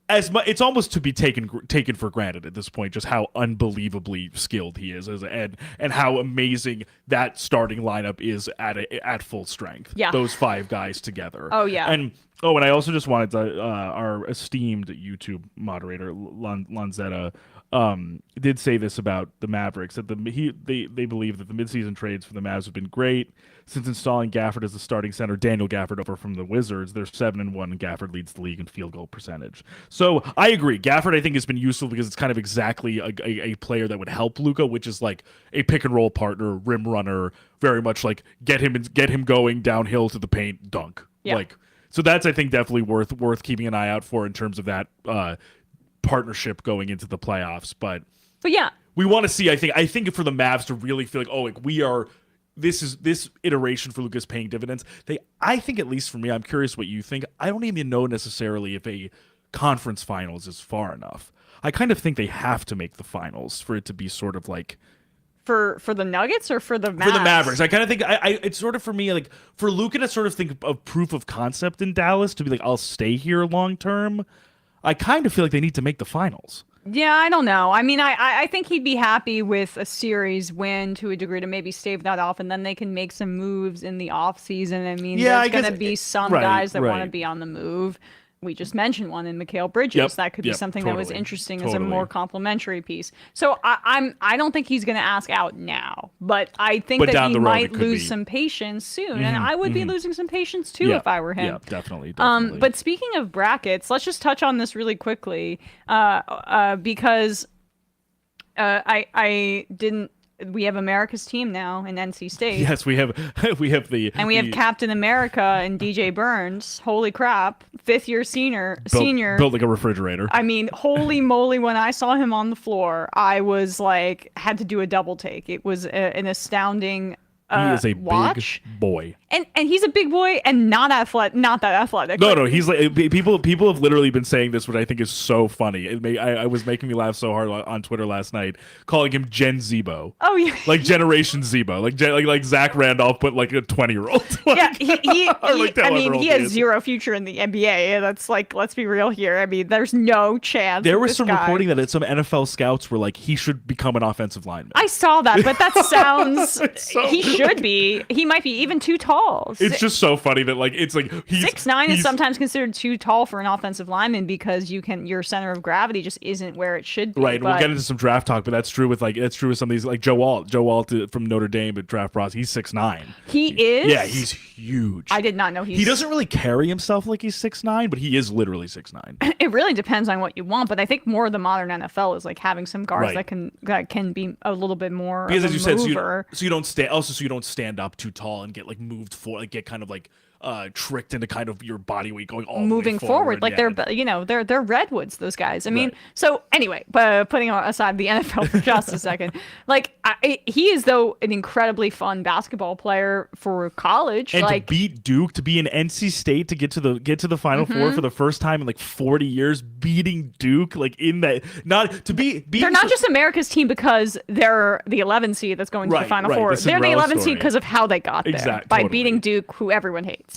as much. It's almost to be taken for granted at this point, just how unbelievably skilled he is, and how amazing that starting lineup is at full strength. Yeah. Those 5 guys together. Oh yeah. And I also just wanted to, our esteemed YouTube moderator, Lanzetta, did say this about the Mavericks, that they believe that the midseason trades for the Mavs have been great. Since installing Gafford as the starting center, Daniel Gafford over from the Wizards, they're 7-1, and Gafford leads the league in field goal percentage. So I agree. Gafford, I think, has been useful because it's kind of exactly a player that would help Luka, which is like a pick and roll partner, rim runner, very much like get him going downhill to the paint, dunk. Yeah. So that's, I think, definitely worth keeping an eye out for in terms of that partnership going into the playoffs. But yeah, we want to see. I think for the Mavs to really feel like, we are. This iteration for Luka's paying dividends. I think, at least for me, I'm curious what you think. I don't even know necessarily if a conference finals is far enough. I kind of think they have to make the finals for it to be sort of like. For the Nuggets or for the Mavs? For the Mavericks. I kind of think it's sort of, for me, like for Luka to sort of think of proof of concept in Dallas, to be like, I'll stay here long term. I kind of feel like they need to make the finals. Yeah, I don't know. I mean, I think he'd be happy with a series win to a degree to maybe stave that off, and then they can make some moves in the offseason. I mean, there's going to be some guys that want to be on the move. We just mentioned one in Mikal Bridges. That could be something that was interesting as a more complimentary piece. So I don't think he's going to ask out now, but I think that he might lose some patience soon, and I would be losing some patience too if I were him. Yeah, definitely. But speaking of brackets, let's just touch on this really quickly, because I didn't we have America's team now in NC State. Yes, we have the And we have Captain America and DJ Burns. Holy crap. 5th-year senior. built like a refrigerator. I mean, holy moly, when I saw him on the floor, I was like, had to do a double take. It was an astounding He is a watch. big boy. And he's a big boy and not that athletic. No, he's like people have literally been saying this, which I think is so funny. I was making me laugh so hard on Twitter last night, calling him Gen Zebo. Oh yeah, like Generation Zebo, like Zach Randolph, but like a 20-year-old. Yeah, I mean, he has zero future in the NBA. That's like, let's be real here. I mean, there's no chance. There was some reporting that some NFL scouts were like, he should become an offensive lineman. I saw that, but that sounds he should be. He might be even too tall. It's just so funny that like it's like he's 6'9" is sometimes considered too tall for an offensive lineman because your center of gravity just isn't where it should be. Right. We'll get into some draft talk, but that's true with some of these, like Joe Walt from Notre Dame at draft process. He's 6'9". He is. Yeah, he's huge. I did not know he doesn't really carry himself like he's 6'9", but he is literally 6'9". It really depends on what you want, but I think more of the modern NFL is like having some guards that can be a little bit more because of as a you mover. said, so you don't stand up too tall and get like moved for, like get kind of like tricked into kind of your body weight going all moving the way forward. Like they're redwoods, those guys. I mean, so anyway, but putting aside the NFL for just a second, like he is though an incredibly fun basketball player for college, and like to beat Duke, to be in NC State, to get to the Final Four for the first time in like 40 years, beating Duke, like in that they're not just America's team because they're the 11 seed that's going to the Final Four. They're the 11 seed because of how they got there by beating Duke, who everyone hates.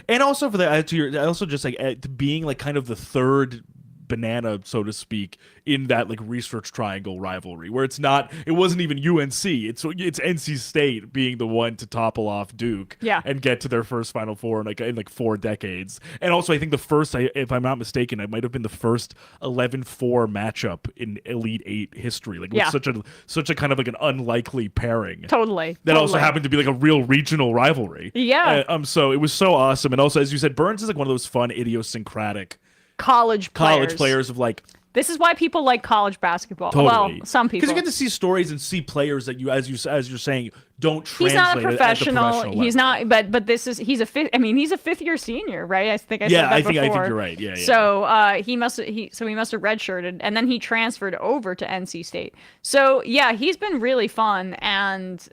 And also for that, also just like being like kind of the third banana, so to speak, in that like Research Triangle rivalry, where it wasn't even UNC, it's NC State being the one to topple off Duke, and get to their first Final Four in 4 decades. And also, I think the first, if I'm not mistaken, it might have been the first 11-4 matchup in Elite Eight history. Like with such a kind of like an unlikely pairing. Totally. That also happened to be like a real regional rivalry. Yeah. So it was so awesome, and also as you said, Burns is like one of those fun idiosyncratic college players of like. This is why people like college basketball. Totally. Well, some people. Because you get to see stories and see players that you, as you're saying, don't translate. He's not a professional. At the professional he's level. not. But he's a fifth. I mean, he's a 5th-year senior, right? I think I said that before. I think you're right. Yeah. So he must have redshirted, and then he transferred over to NC State. So yeah, he's been really fun, and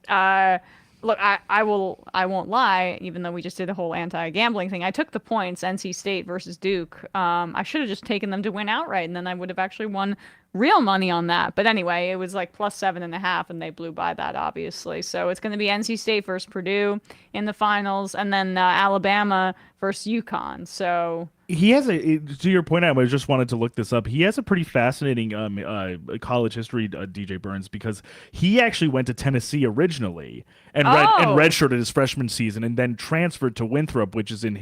look, I won't lie, even though we just did the whole anti-gambling thing. I took the points, NC State versus Duke. I should have just taken them to win outright, and then I would have actually won real money on that. But anyway, it was like +7.5, and they blew by that, obviously. So it's going to be NC State versus Purdue in the finals, and then Alabama versus UConn. So he has to your point, I just wanted to look this up. He has a pretty fascinating college history, DJ Burns, because he actually went to Tennessee originally and redshirted his freshman season, and then transferred to Winthrop, which is in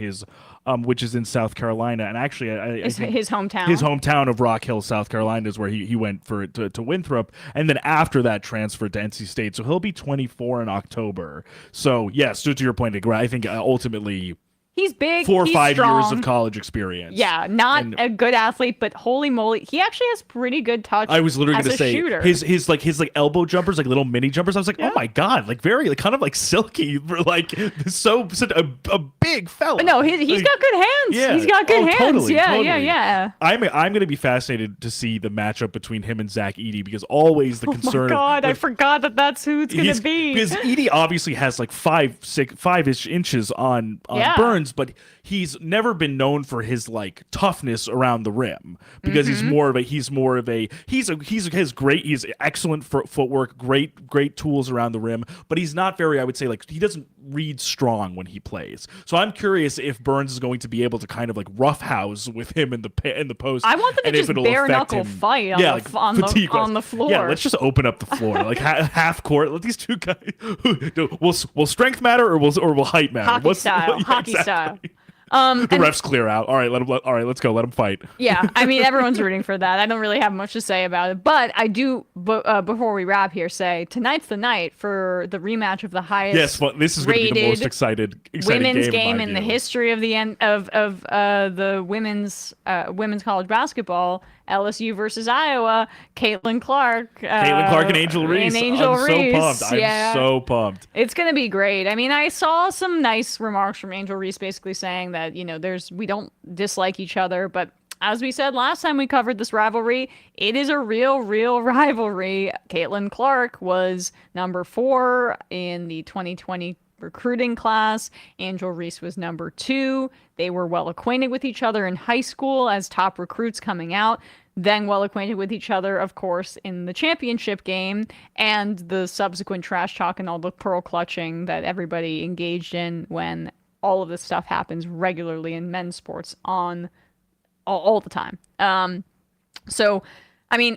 South Carolina. And actually, I think his hometown. His hometown of Rock Hill, South Carolina, is where he went to Winthrop, and then after that transferred to NC State. So he'll be 24 in October. So yes, to your point, I think ultimately, he's big. 4 or 5 strong. years of college experience. Yeah, not a good athlete, but holy moly, he actually has pretty good touch. I was literally going to say shooter. his elbow jumpers, like little mini jumpers. I was like, oh my god, like very like kind of like silky, like such a big fella. No, he's got good hands. Yeah. He's got good hands. Totally, yeah, totally. yeah. I'm going to be fascinated to see the matchup between him and Zach Edey, because always the concern. Oh my god, I forgot that's who it's going to be. Because Edey obviously has like 5-ish inches on Burns, but he's never been known for his like toughness around the rim, because he's excellent footwork, great tools around the rim, but he's not very, I would say, like he doesn't read strong when he plays. So I'm curious if Burns is going to be able to kind of like roughhouse with him in the post. I want them to just bare knuckle fight on the floor. Yeah, let's just open up the floor like half court. Let these two guys. Will strength matter or will height matter? Hockey style. The refs clear out. All right, let's go. Let them fight. Yeah, I mean, everyone's rooting for that. I don't really have much to say about it, but I do. Before we wrap here, say tonight's the night for the rematch of the highest. Yes, well, this is going to be the most exciting women's game in the history of the women's college basketball. LSU versus Iowa. Caitlin Clark and Angel Reese. I'm so pumped. I'm so pumped. It's going to be great. I mean, I saw some nice remarks from Angel Reese basically saying that, we don't dislike each other, but as we said last time we covered this rivalry, it is a real rivalry. Caitlin Clark was number 4 in the 2020 recruiting class. Angel Reese was number 2. They were well acquainted with each other in high school as top recruits coming out. Then well acquainted with each other, of course, in the championship game and the subsequent trash talk and all the pearl clutching that everybody engaged in when all of this stuff happens regularly in men's sports on all the time. So, I mean,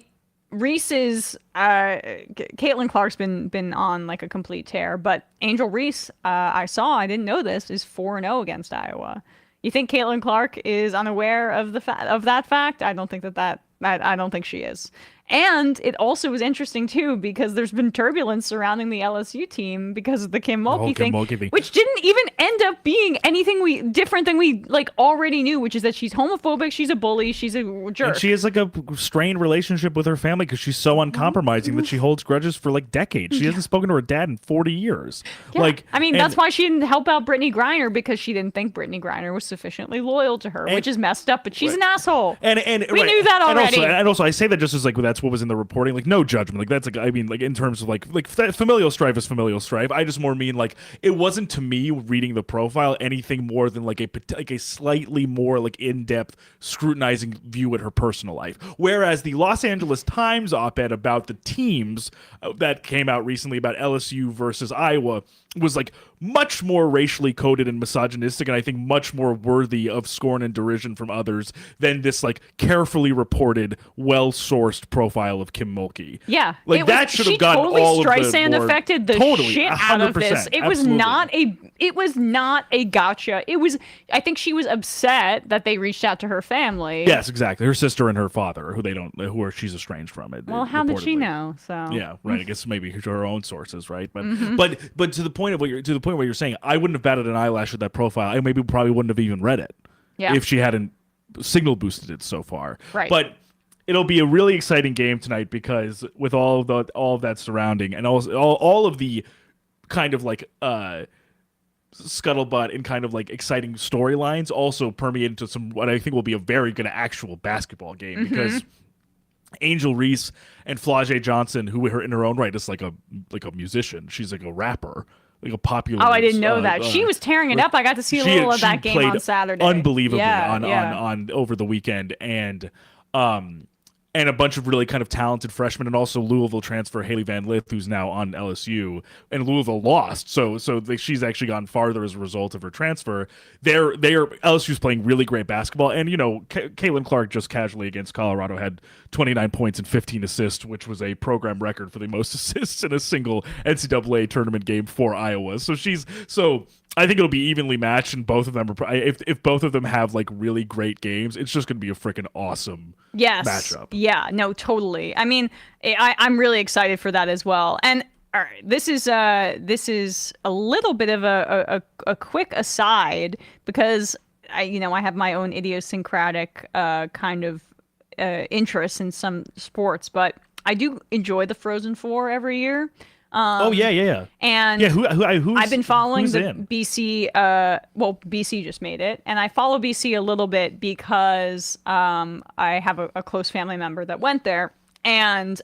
Reese's Caitlin Clark's been on like a complete tear, but Angel Reese, I didn't know this, is 4-0 against Iowa. You think Caitlin Clark is unaware of that fact? I don't think I don't think she is. And it also was interesting, too, because there's been turbulence surrounding the LSU team because of the Kim Mulkey thing, which didn't even end up being anything different than we already knew, which is that she's homophobic, she's a bully, she's a jerk. And she has like a strained relationship with her family because she's so uncompromising that she holds grudges for like decades. She hasn't spoken to her dad in 40 years. Yeah. That's why she didn't help out Brittany Griner, because she didn't think Brittany Griner was sufficiently loyal to her, which is messed up, but she's an asshole. And we knew that already. And also, I say that just as like that's what was in the reporting, like no judgment, like that's like, I mean, like in terms of like familial strife is familial strife. I just more mean like it wasn't, to me, reading the profile, anything more than like a slightly more like in-depth scrutinizing view at her personal life. Whereas the Los Angeles Times op-ed about the teams that came out recently about LSU versus Iowa was like much more racially coded and misogynistic, and I think much more worthy of scorn and derision from others than this like carefully reported, well-sourced profile of Kim Mulkey. Yeah, like that should have gotten totally all Streisand of the more, affected the shit out of this. It was not a gotcha. It was. I think she was upset that they reached out to her family. Yes, exactly. Her sister and her father, she's estranged from it. Well, how did she know? So yeah, right. I guess maybe her own sources, right? But but to the point of what you're saying, I wouldn't have batted an eyelash at that profile. I maybe probably wouldn't have even read it if she hadn't signal boosted it so far. Right. But it'll be a really exciting game tonight because with all of that surrounding and all of the kind of like scuttlebutt and kind of like exciting storylines also permeate into some what I think will be a very good actual basketball game because Angel Reese and Flau'jae Johnson, who in her own right is like a musician, she's like a rapper, like a popular. Oh, I didn't know that. She was tearing it up. I got to see a little of that game on Saturday. Unbelievably on over the weekend, and a bunch of really kind of talented freshmen, and also Louisville transfer Haley Van Lith, who's now on LSU, and Louisville lost, so she's actually gone farther as a result of her transfer. LSU's playing really great basketball, and Caitlin Clark just casually against Colorado had 29 points and 15 assists, which was a program record for the most assists in a single NCAA tournament game for Iowa. So I think it'll be evenly matched, and both of them are. If both of them have like really great games, it's just going to be a freaking awesome matchup. Yeah, no, totally. I mean, I'm really excited for that as well. And all right, this is a little bit of a quick aside because I have my own idiosyncratic kind of interest in some sports, but I do enjoy the Frozen Four every year. Yeah. And I've been following the BC. BC just made it, and I follow BC a little bit because I have a close family member that went there, and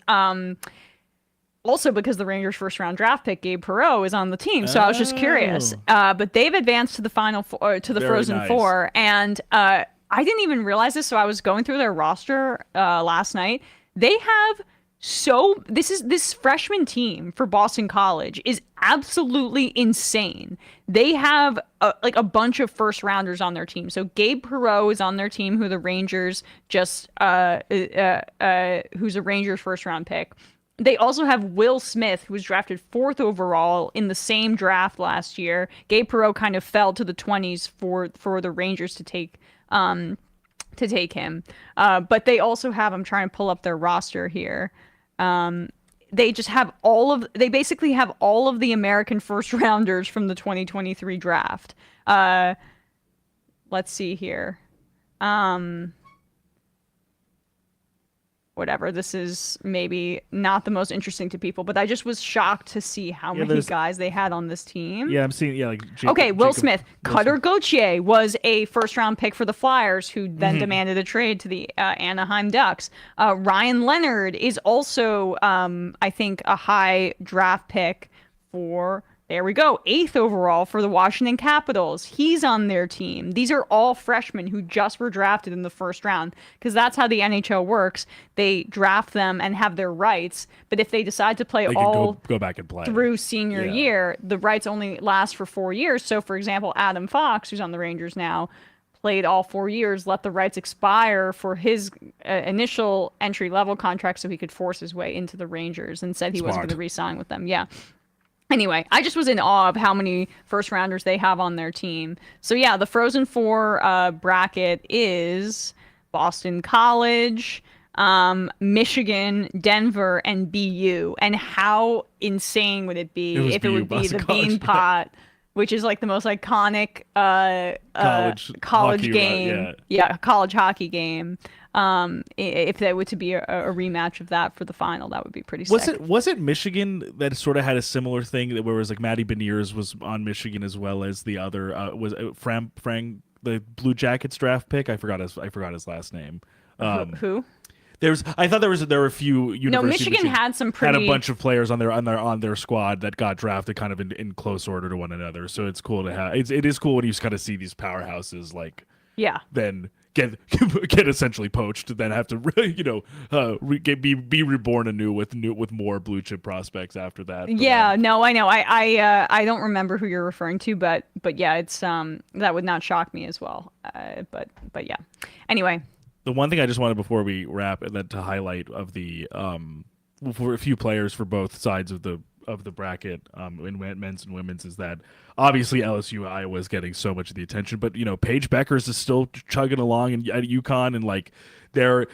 also because the Rangers' first round draft pick Gabe Perreault is on the team. So I was just curious. But they've advanced to the final to the Frozen Four, and I didn't even realize this. So I was going through their roster last night. They have. So this freshman team for Boston College is absolutely insane. They have a bunch of first rounders on their team. So Gabe Perreault is on their team, who the Rangers who's a Rangers first round pick. They also have Will Smith, who was drafted 4th overall in the same draft last year. Gabe Perreault kind of fell to the 20s for the Rangers to take him. But they also have, I'm trying to pull up their roster here. They basically have all of the American first rounders from the 2023 draft. Let's see here. Whatever. This is maybe not the most interesting to people, but I just was shocked to see how many guys they had on this team. Yeah, I'm seeing. Yeah, like Will Smith. Cutter Gauthier was a first-round pick for the Flyers, who then demanded a trade to the Anaheim Ducks. Ryan Leonard is also, I think, a high draft pick for. There we go. 8th overall for the Washington Capitals. He's on their team. These are all freshmen who just were drafted in the first round, because that's how the NHL works. They draft them and have their rights, but if they decide to play go back and play through senior year, the rights only last for 4 years. So, for example, Adam Fox, who's on the Rangers now, played all 4 years, let the rights expire for his initial entry-level contract so he could force his way into the Rangers, and said he wasn't going to re-sign with them. Yeah. Anyway, I just was in awe of how many first rounders they have on their team. So yeah, the Frozen Four bracket is Boston College, Michigan, Denver, and BU. And how insane would it be if it would be the Beanpot, which is like the most iconic college game, college hockey game. If that were to be a rematch of that for the final, that would be pretty sick. Was it Michigan that sort of had a similar thing, where it was like Maddie Beniers was on Michigan as well as the other was Frank, the Blue Jackets draft pick? I forgot his last name. Who? I thought there were a few universities. No, Michigan had a bunch of players on their squad that got drafted kind of in close order to one another. So it's cool to have. It is cool when you kind of see these powerhouses then get essentially poached, then have to be reborn anew with more blue chip prospects after that. But, no, I know. I don't remember who you're referring to, but yeah, it's that would not shock me as well. But yeah. Anyway. The one thing I just wanted before we wrap and then to highlight of the for a few players for both sides of the bracket in men's and women's is that obviously LSU-Iowa is getting so much of the attention, but Paige Beckers is still chugging along at UConn, and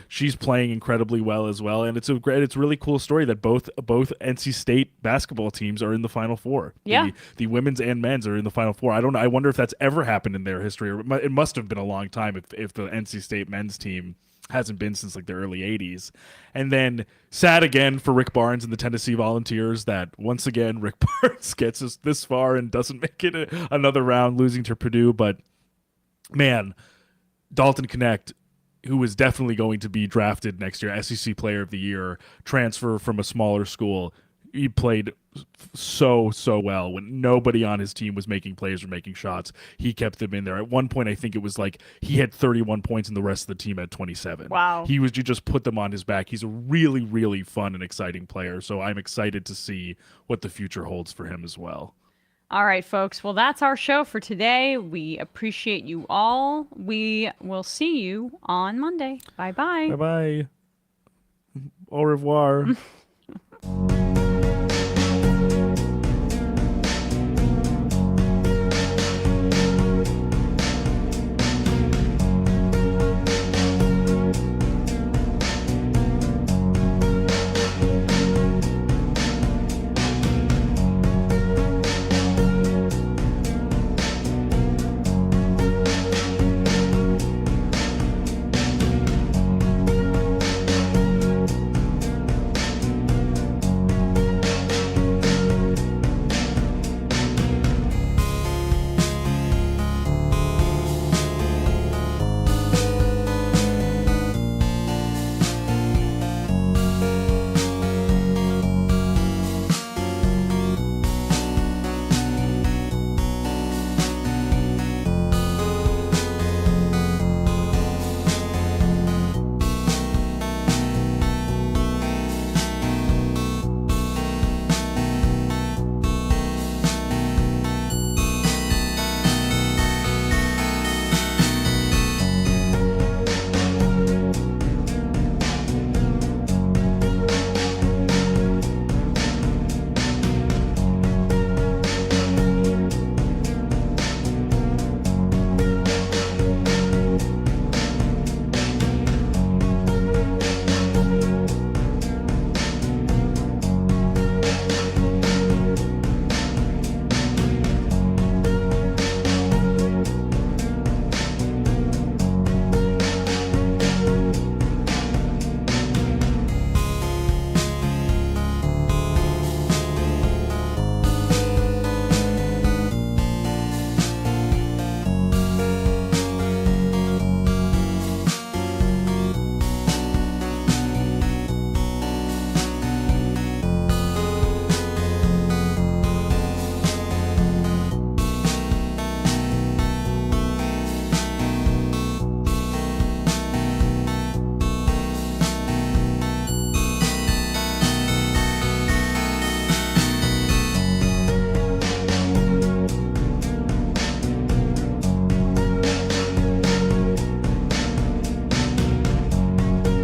she's playing incredibly well as well, and it's a really cool story that both NC State basketball teams are in the Final Four. Yeah, the women's and men's are in the Final Four. I wonder if that's ever happened in their history, or it must have been a long time if the NC State men's team hasn't been since like the early 80s. And then sad again for Rick Barnes and the Tennessee Volunteers that once again Rick Barnes gets us this far and doesn't make it another round, losing to Purdue. But man, Dalton Knecht, who is definitely going to be drafted next year, SEC Player of the Year, transfer from a smaller school. He played so well when nobody on his team was making plays or making shots. He kept them in there. At one point, I think it was like he had 31 points and the rest of the team had 27. Wow. You just put them on his back. He's a really, really fun and exciting player. So I'm excited to see what the future holds for him as well. Au right, folks. Well, that's our show for today. We appreciate you all. We will see you on Monday. Bye-bye. Bye-bye. Au revoir.